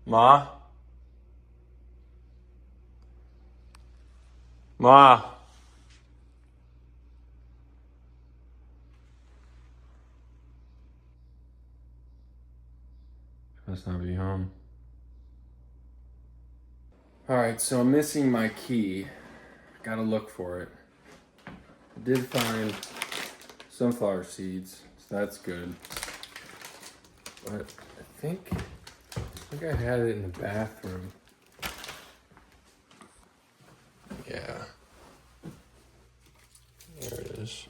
Ma? Ma? Must not be home. Alright, so I'm missing my key. Gotta look for it. I did find sunflower seeds, so that's good. But I think I had it in the bathroom. Yeah. There it is.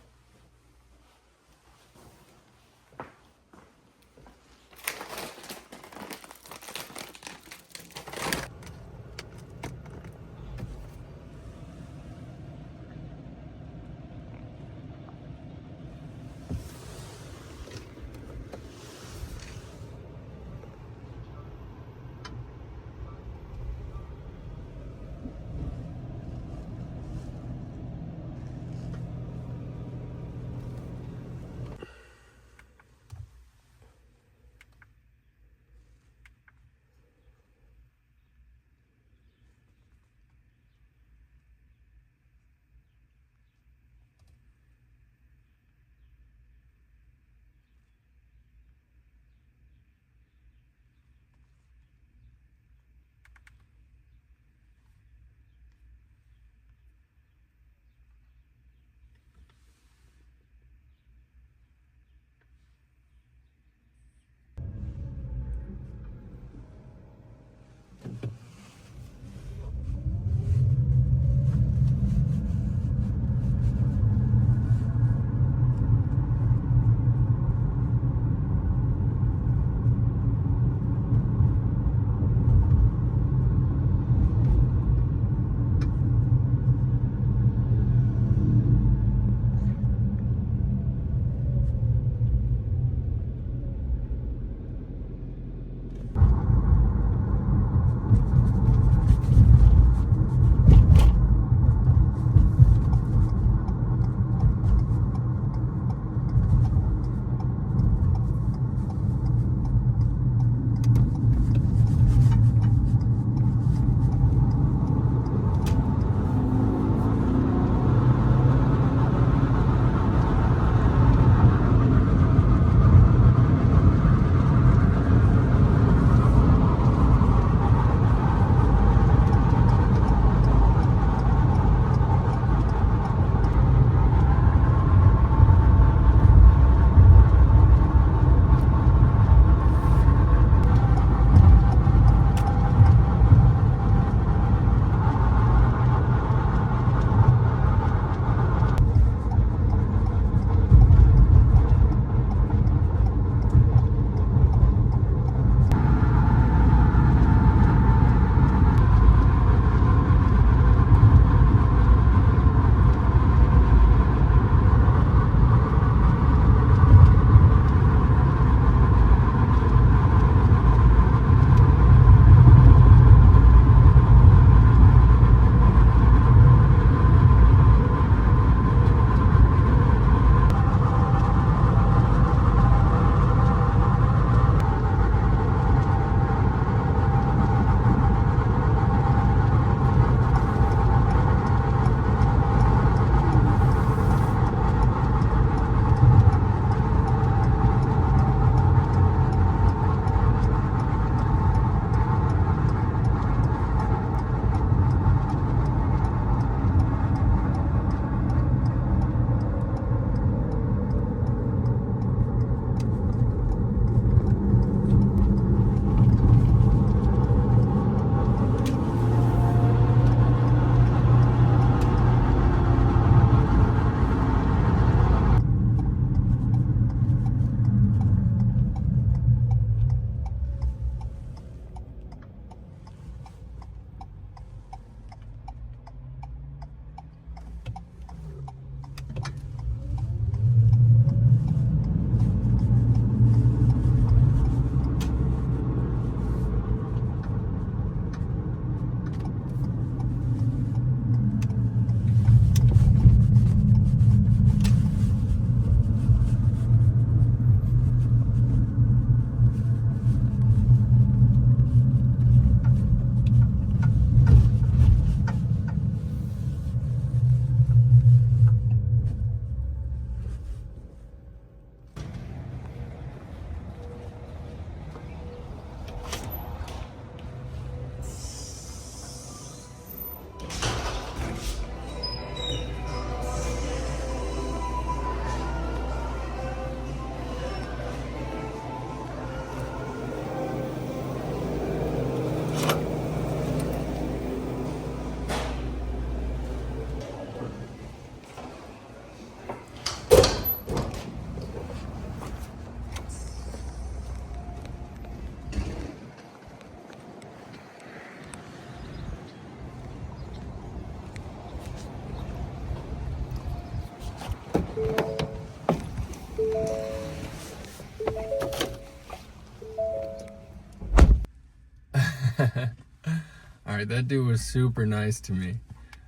All right, that dude was super nice to me.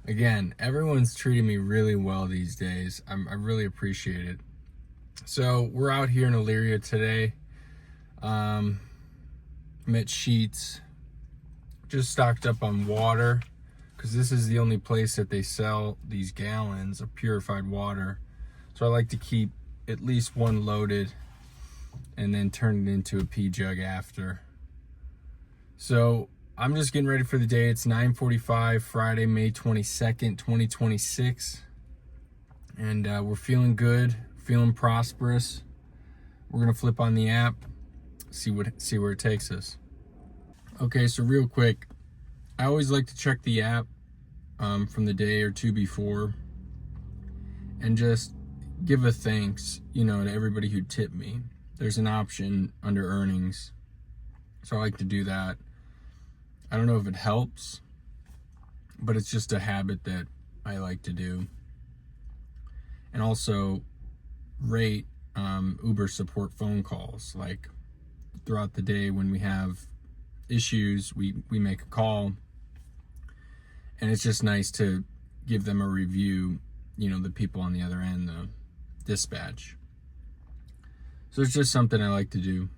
Again, everyone's treating me really well these days. I really appreciate it. So we're out here in Elyria today. I'm at Sheets. Just stocked up on water because this is the only place that they sell these gallons of purified water. So I like to keep at least one loaded and then turn it into a pea jug after. So I'm just getting ready for the day. It's 9:45, Friday, May 22nd, 2026. And we're feeling good, feeling prosperous. We're gonna flip on the app, see where it takes us. Okay, so real quick, I always like to check the app from the day or two before and just give a thanks, to everybody who tipped me. There's an option under earnings, so I like to do that. I don't know if it helps, but it's just a habit that I like to do. And also rate Uber support phone calls. Like throughout the day when we have issues, we make a call, and it's just nice to give them a review, the people on the other end, the dispatch. So it's just something I like to do.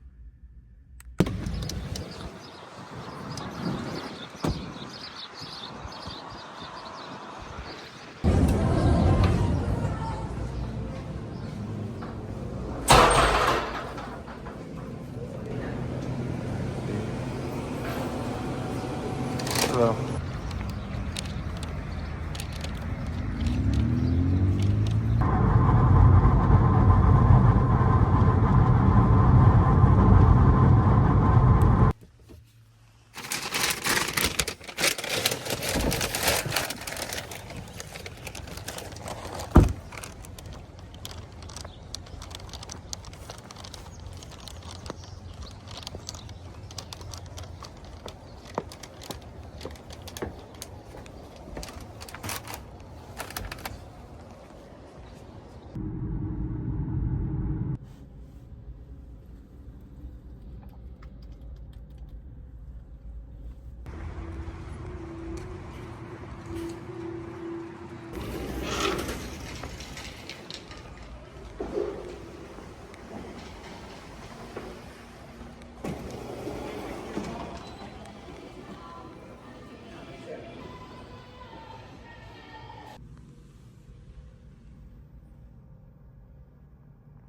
Hello.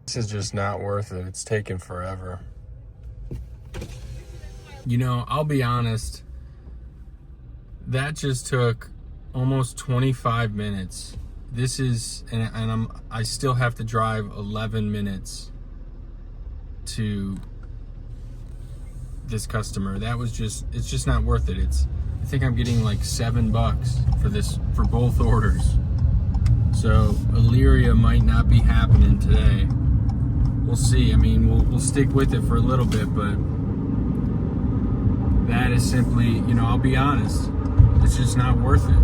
This is just not worth it. It's taking forever. I'll be honest, that just took almost 25 minutes. This is, and I still have to drive 11 minutes to this customer. It's just not worth it. I think I'm getting like $7 for both orders. So Elyria might not be happening today. We'll see. I mean, we'll stick with it for a little bit, but that is simply, I'll be honest, it's just not worth it.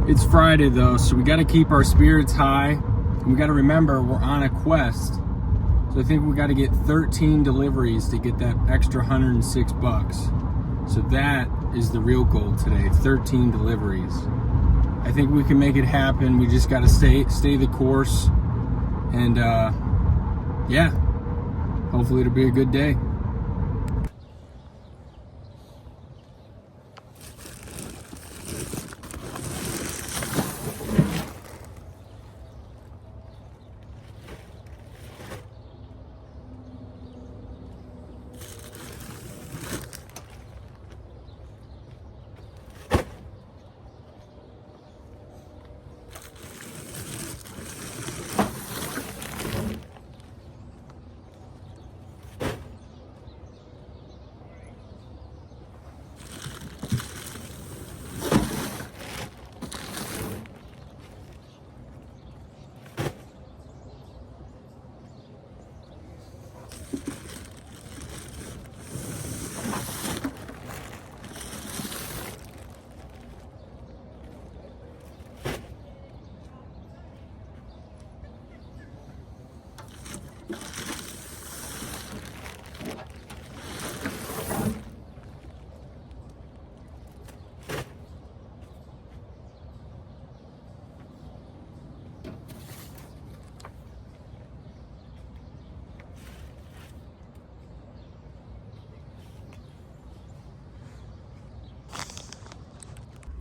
It's Friday though, so we got to keep our spirits high. And we got to remember we're on a quest. So I think we got to get 13 deliveries to get that extra $106. So that is the real goal today, 13 deliveries. I think we can make it happen. We just got to stay the course. And yeah, hopefully it'll be a good day.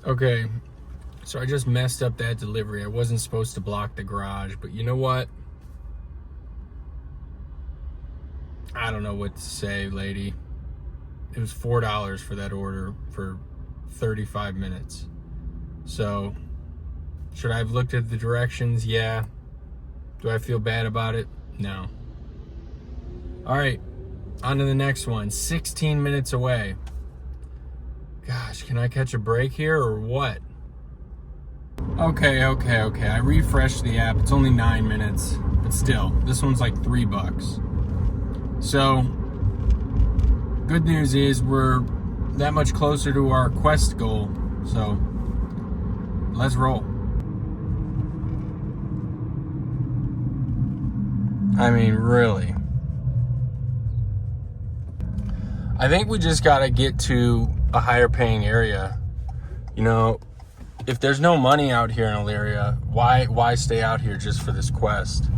Okay, so I just messed up that delivery. I wasn't supposed to block the garage, but you know what? I don't know what to say, lady. It was $4 for that order for 35 minutes. So, should I have looked at the directions? Yeah. Do I feel bad about it? No. All right, on to the next one. 16 minutes away. Gosh, can I catch a break here or what? Okay. I refreshed the app. It's only 9 minutes, but still, this one's like $3. So, good news is we're that much closer to our quest goal. So, let's roll. I mean, really. I think we just gotta get to a higher paying area. You know, if there's no money out here in Elyria, why stay out here just for this quest?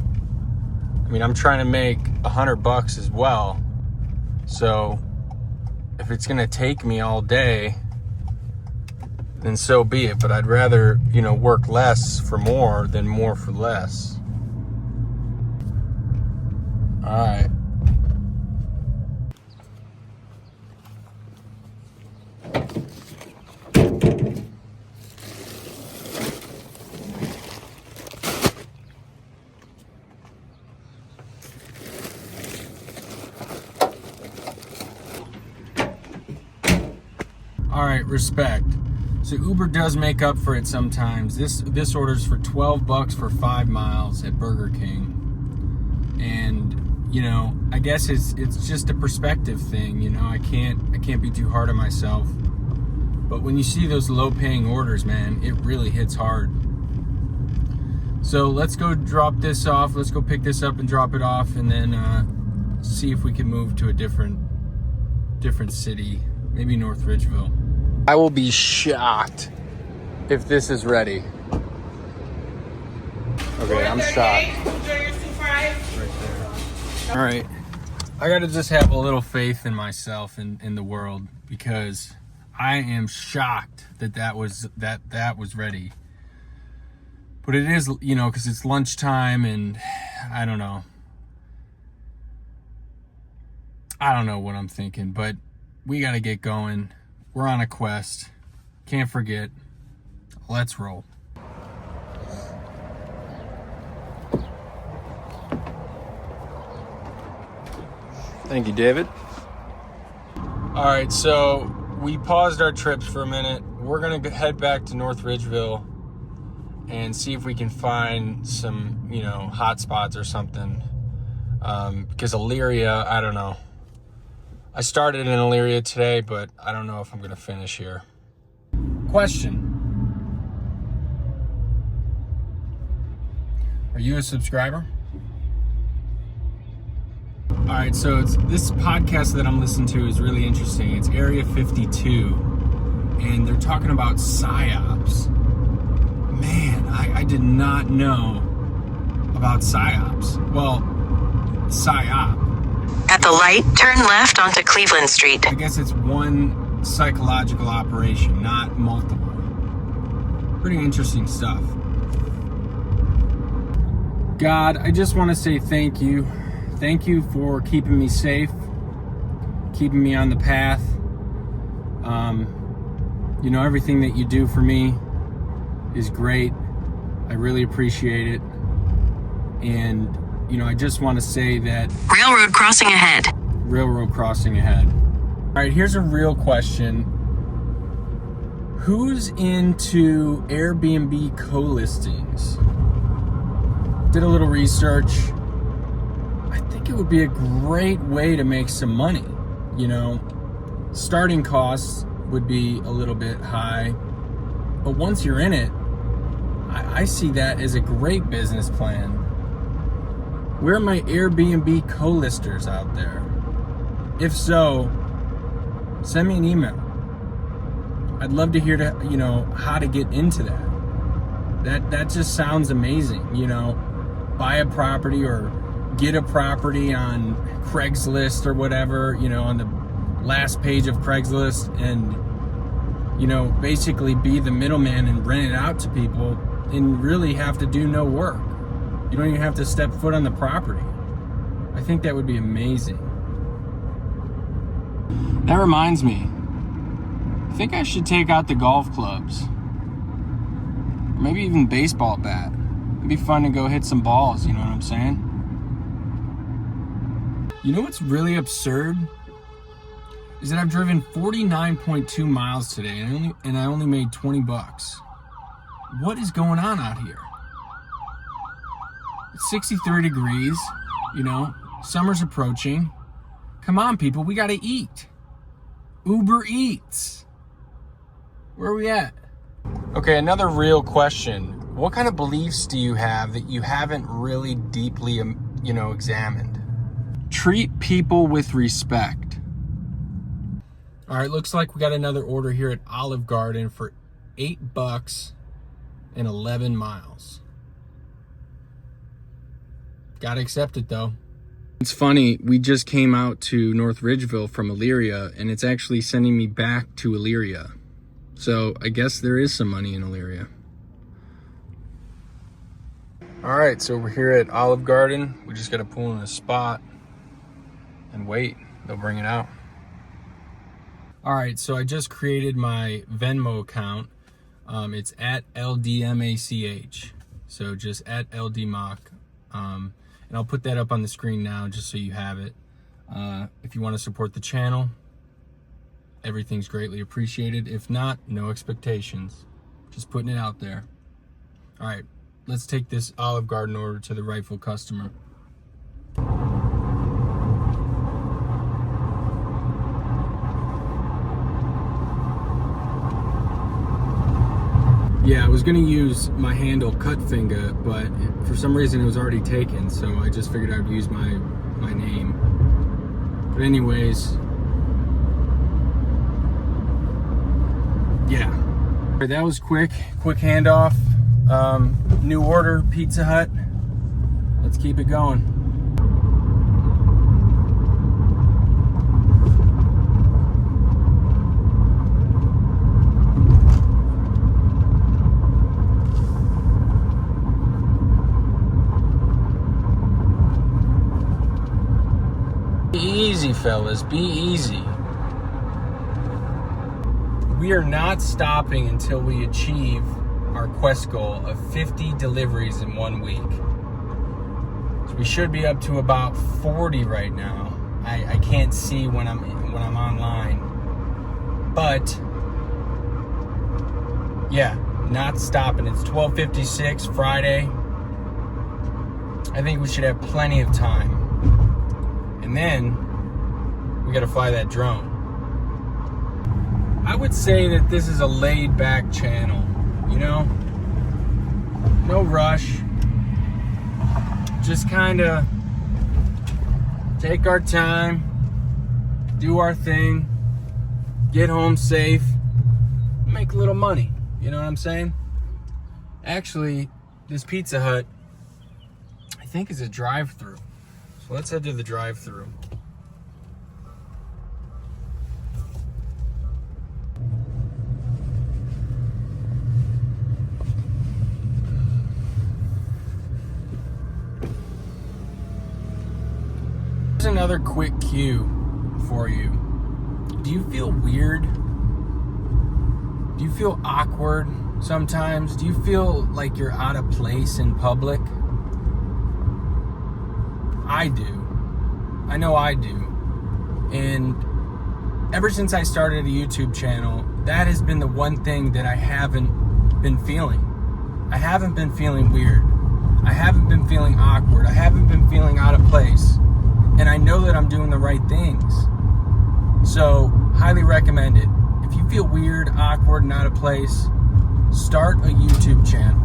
I mean, I'm trying to make $100 as well. So if it's gonna take me all day, then so be it. But I'd rather, work less for more than more for less. All right. All right, respect. So Uber does make up for it sometimes. This order's for $12 for 5 miles at Burger King. And, I guess it's just a perspective thing, I can't be too hard on myself. But when you see those low-paying orders, man, it really hits hard. So let's go drop this off. Let's go pick this up and drop it off, and then see if we can move to a different city, maybe North Ridgeville. I will be shocked if this is ready. Okay, I'm shocked. Right there. All right, I gotta just have a little faith in myself and in the world, because I am shocked that was ready. But it is, because it's lunchtime, and I don't know what I'm thinking, but we got to get going. We're on a quest. Can't forget. Let's roll. Thank you, David. All right, so we paused our trips for a minute. We're going to head back to North Ridgeville and see if we can find some, hot spots or something. Because Elyria, I don't know. I started in Elyria today, but I don't know if I'm going to finish here. Question. Are you a subscriber? All right, so this podcast that I'm listening to is really interesting. It's Area 52, and they're talking about PSYOPs. Man, I did not know about PSYOPs. Well, PSYOP. At the light, turn left onto Cleveland Street. I guess it's one psychological operation, not multiple. Pretty interesting stuff. God, I just want to say thank you. Thank you for keeping me safe, keeping me on the path. Everything that you do for me is great. I really appreciate it. And, I just want to say that... Railroad crossing ahead. Railroad crossing ahead. All right, here's a real question. Who's into Airbnb co-listings? Did a little research. I think it would be a great way to make some money. Starting costs would be a little bit high, but once you're in it, I see that as a great business plan. Where are my Airbnb co-listers out there? If so, send me an email. I'd love to hear how to get into that. That just sounds amazing, buy a property or get a property on Craigslist or whatever, on the last page of Craigslist, and basically be the middleman and rent it out to people and really have to do no work. You don't even have to step foot on the property. I think that would be amazing. That reminds me, I think I should take out the golf clubs. Maybe even baseball bat. It'd be fun to go hit some balls, you know what I'm saying? You know what's really absurd? Is that I've driven 49.2 miles today and I only made 20 bucks. What is going on out here? It's 63 degrees, summer's approaching. Come on, people, we gotta eat. Uber Eats. Where are we at? Okay, another real question. What kind of beliefs do you have that you haven't really deeply, examined? Treat people with respect. All right, looks like we got another order here at Olive Garden for $8 and 11 miles. Gotta accept it though. It's funny, we just came out to North Ridgeville from Elyria, and it's actually sending me back to Elyria. So I guess there is some money in Elyria. All right, so we're here at Olive Garden. We just gotta pull in a spot and wait. They'll bring it out. All right, so I just created my Venmo account. It's at LDMACH. So just at LDMAC. And I'll put that up on the screen now just so you have it. If you want to support the channel, everything's greatly appreciated. If not, no expectations. Just putting it out there. All right, let's take this Olive Garden order to the rightful customer. Yeah, I was gonna use my handle cut finger, but for some reason it was already taken, so I just figured I'd use my name. But anyways, yeah. That was quick handoff. New order, Pizza Hut. Let's keep it going. Be easy, fellas, be easy. We are not stopping until we achieve our quest goal of 50 deliveries in 1 week. So we should be up to about 40 right now. I can't see when I'm online. But yeah, not stopping. It's 12:56 Friday. I think we should have plenty of time. And then we gotta fly that drone. I would say that this is a laid back channel, no rush. Just kinda take our time, do our thing, get home safe, make a little money. You know what I'm saying? Actually, this Pizza Hut, I think, is a drive-through. So let's head to the drive-through. Here's another quick cue for you. Do you feel weird? Do you feel awkward sometimes? Do you feel like you're out of place in public? I do. I know I do. And ever since I started a YouTube channel, that has been the one thing that I haven't been feeling. I haven't been feeling weird. I haven't been feeling awkward. I haven't been feeling out of place. And I know that I'm doing the right things. So, highly recommend it. If you feel weird, awkward, and out of place, start a YouTube channel.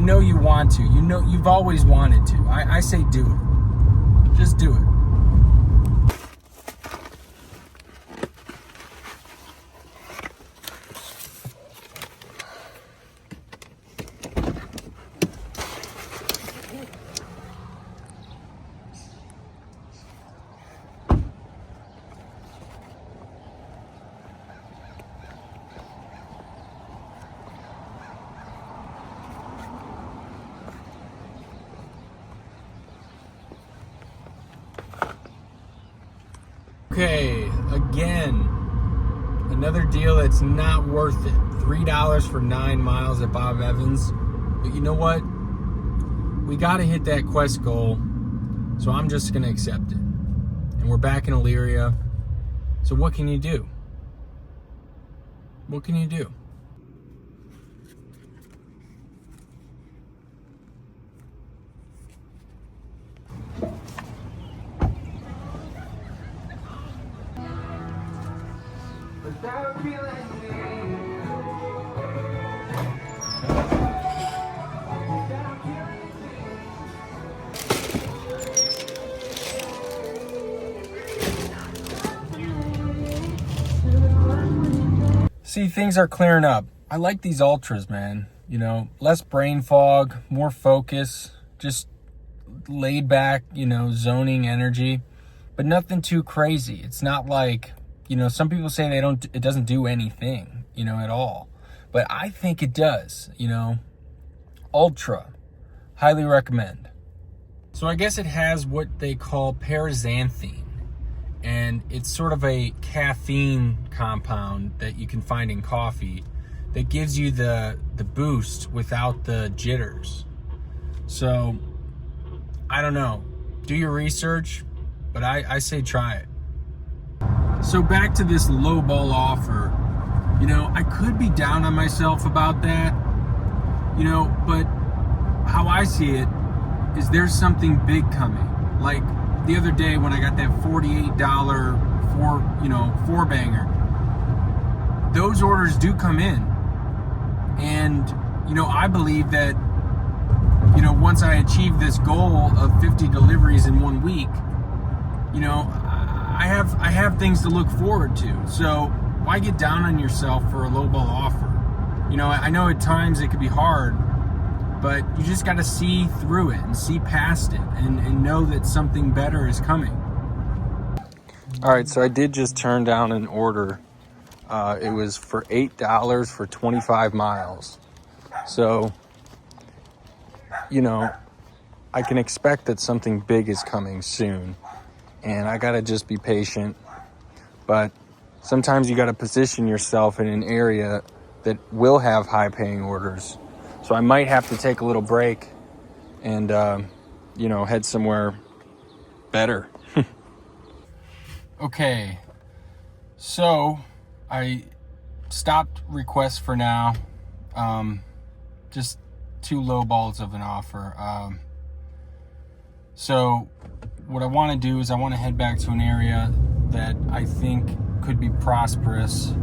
You know you want to. You know you've always wanted to. I say do it. Just do it. Okay, again, another deal that's not worth it. $3 for 9 miles at Bob Evans. But you know what? We got to hit that quest goal, so I'm just going to accept it. And we're back in Elyria. So what can you do? What can you do? See, things are clearing up. I like these ultras, man. You know, less brain fog, more focus, just laid back, you know, zoning energy, but nothing too crazy. It's not like, you know, some people say it doesn't do anything, you know, at all. But I think it does, you know. Ultra, highly recommend. So I guess it has what they call paraxanthine. And it's sort of a caffeine compound that you can find in coffee that gives you the boost without the jitters. So, I don't know. Do your research, but I say try it. So back to this lowball offer. You know, I could be down on myself about that, you know, but how I see it is there's something big coming. Like, the other day when I got that $48 four banger, those orders do come in. And, you know, I believe that, you know, once I achieve this goal of 50 deliveries in 1 week, you know, I have things to look forward to. So why get down on yourself for a lowball offer? You know, I know at times it could be hard, but you just got to see through it and see past it and know that something better is coming. All right, so I did just turn down an order. It was for $8 for 25 miles. So, you know, I can expect that something big is coming soon. And I got to just be patient. But sometimes you got to position yourself in an area that will have high-paying orders. So I might have to take a little break and, you know, head somewhere better. Okay, so I stopped requests for now. Just 2 low balls of an offer. So what I want to do is I want to head back to an area that I think could be prosperous.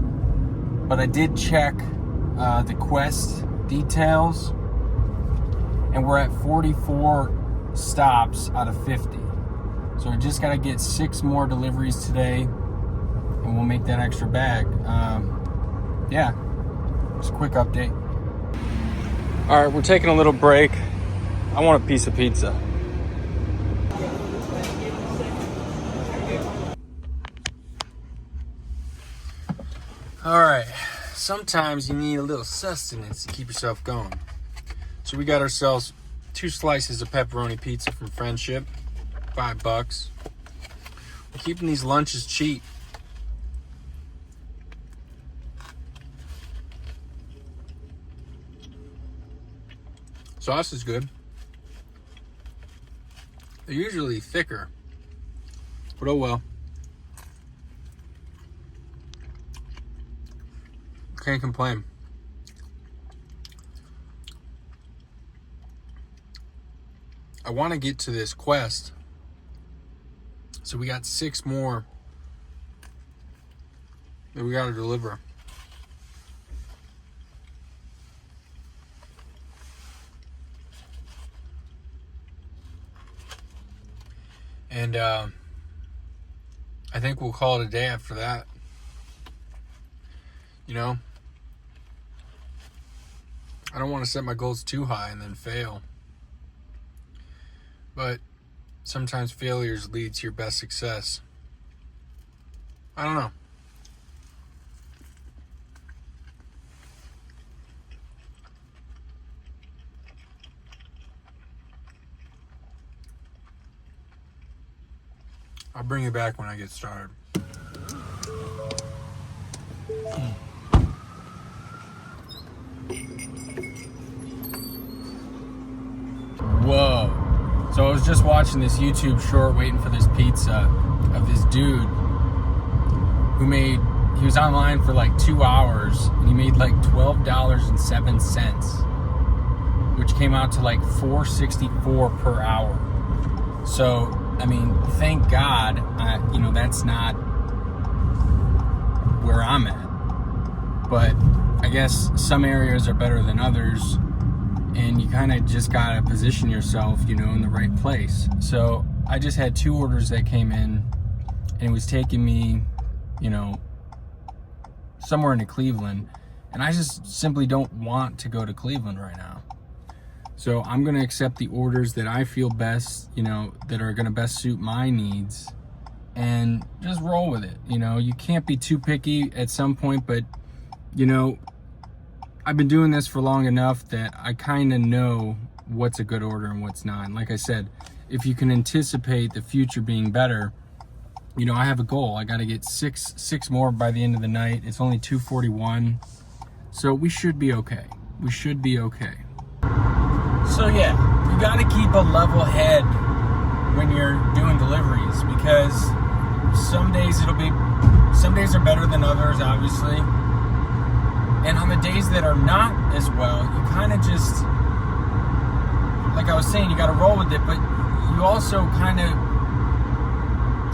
But I did check the quest details, and we're at 44 stops out of 50. So I just got to get 6 more deliveries today, and we'll make that extra bag. Yeah, just a quick update. All right, we're taking a little break. I want a piece of pizza. All right, sometimes you need a little sustenance to keep yourself going. So we got ourselves 2 slices of pepperoni pizza from Friendship, $5. We're keeping these lunches cheap. Sauce is good. They're usually thicker, but oh well. Can't complain. I want to get to this quest. So we got 6 more that we got to deliver. And I think we'll call it a day after that. You know, I don't want to set my goals too high and then fail. But sometimes failures lead to your best success. I don't know. I'll bring you back when I get started. Whoa. So I was just watching this YouTube short waiting for this pizza of this dude who he was online for like 2 hours and he made like $12.07, which came out to like $4.64 per hour. So, I mean, thank God, that's not where I'm at. But I guess some areas are better than others, and you kind of just gotta position yourself, in the right place. So I just had 2 orders that came in, and it was taking me, somewhere into Cleveland, and I just simply don't want to go to Cleveland right now. So I'm gonna accept the orders that I feel best, that are gonna best suit my needs, and just roll with it. You can't be too picky at some point, but I've been doing this for long enough that I kind of know what's a good order and what's not. And like I said, if you can anticipate the future being better, I have a goal. I got to get six more by the end of the night. It's only 2:41, so we should be okay. We should be okay. So yeah, you got to keep a level head when you're doing deliveries, because some days are better than others, obviously. And on the days that are not as well, you kind of just, like I was saying, you got to roll with it, but you also kind of,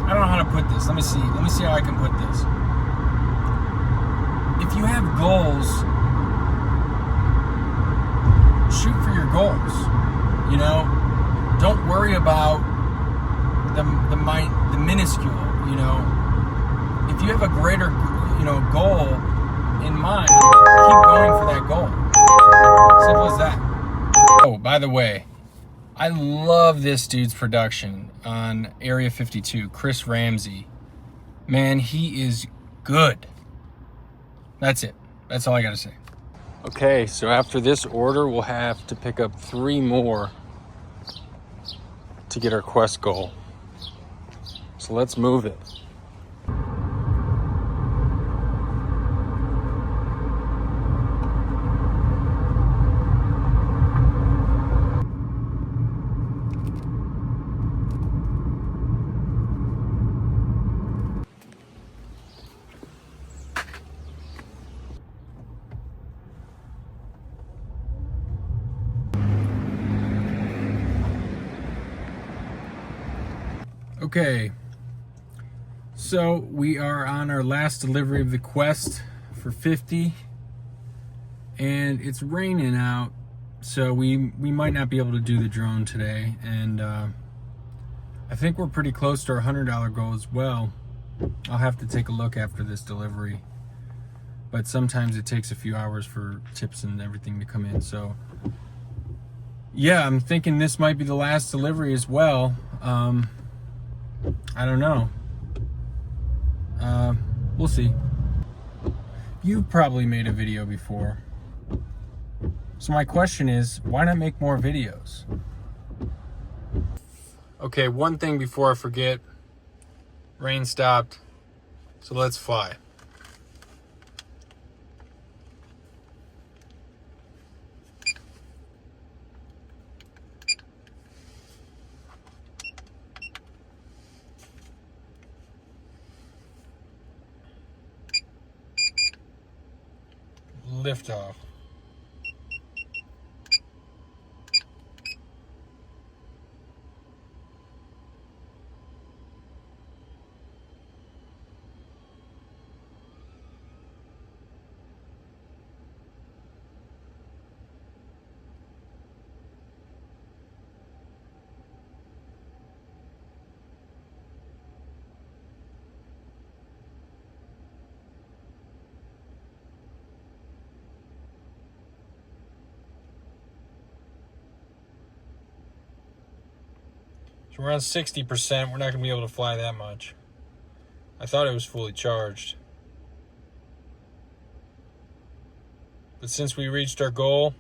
I don't know how to put this. Let me see how I can put this. If you have goals, shoot for your goals. Don't worry about the minuscule. If you have a greater, goal in mind, keep going for that goal. Simple as that. Oh, by the way, I love this dude's production on Area 52, Chris Ramsey. Man, he is good. That's it. That's all I gotta say. Okay, so after this order, we'll have to pick up 3 more to get our quest goal. So let's move it. Okay, so we are on our last delivery of the quest for 50, and it's raining out, so we might not be able to do the drone today, and I think we're pretty close to our $100 goal as well. I'll have to take a look after this delivery, but sometimes it takes a few hours for tips and everything to come in, so yeah, I'm thinking this might be the last delivery as well. I don't know. We'll see. You've probably made a video before. So my question is, why not make more videos? Okay, one thing before I forget. Rain stopped, so let's fly. Liftoff. So we're on 60%. We're not going to be able to fly that much. I thought it was fully charged. But since we reached our goal,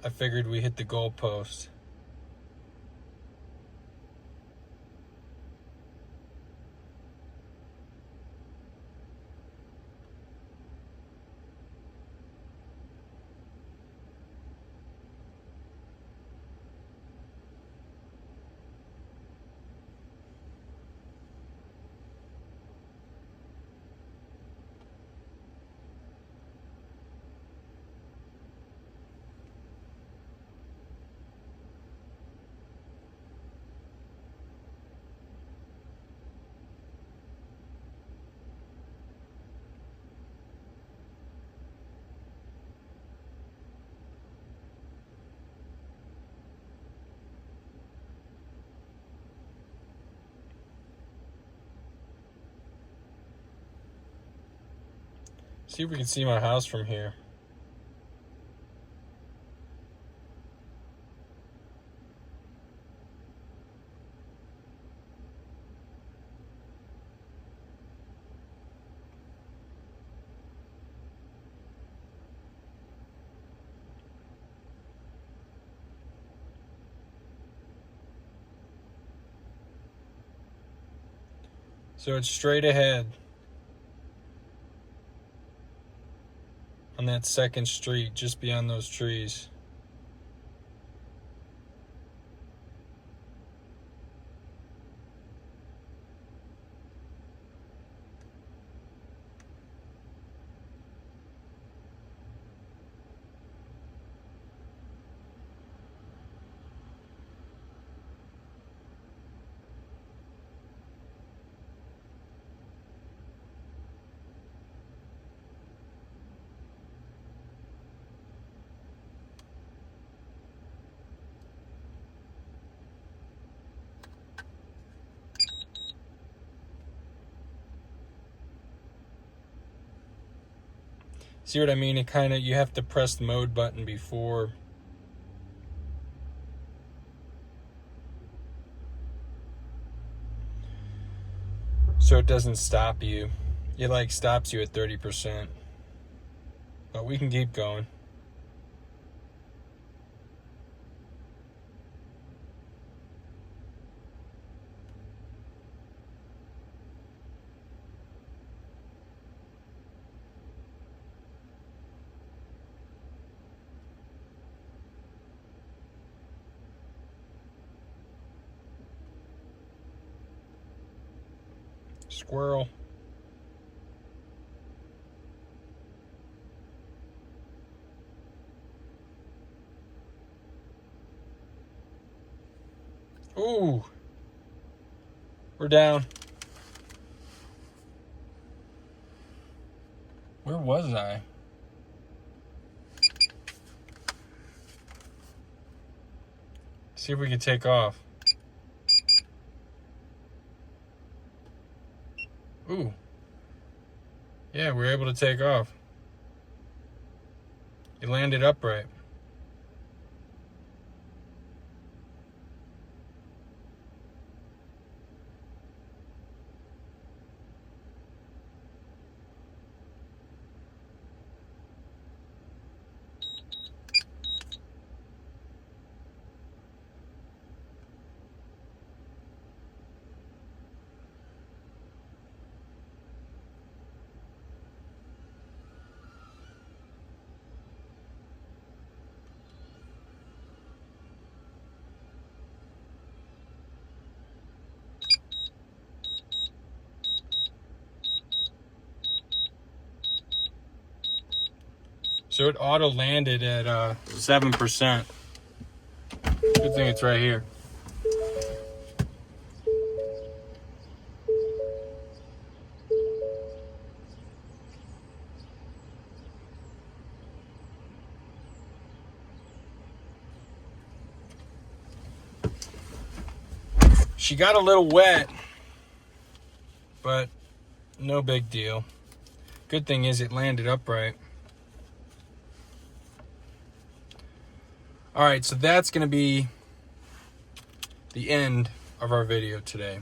I figured we hit the goal post. See if we can see my house from here. So it's straight ahead on that second street just beyond those trees. See what I mean? It kind of, you have to press the mode button before. So it doesn't stop you. It like stops you at 30%. But we can keep going. Squirrel. Ooh. We're down. Where was I? See if we can take off. Ooh. Yeah, we were able to take off. It landed upright. So it auto landed at 7%. Good thing it's right here. She got a little wet, but no big deal. Good thing is it landed upright. All right, so that's going to be the end of our video today.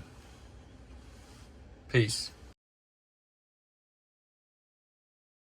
Peace.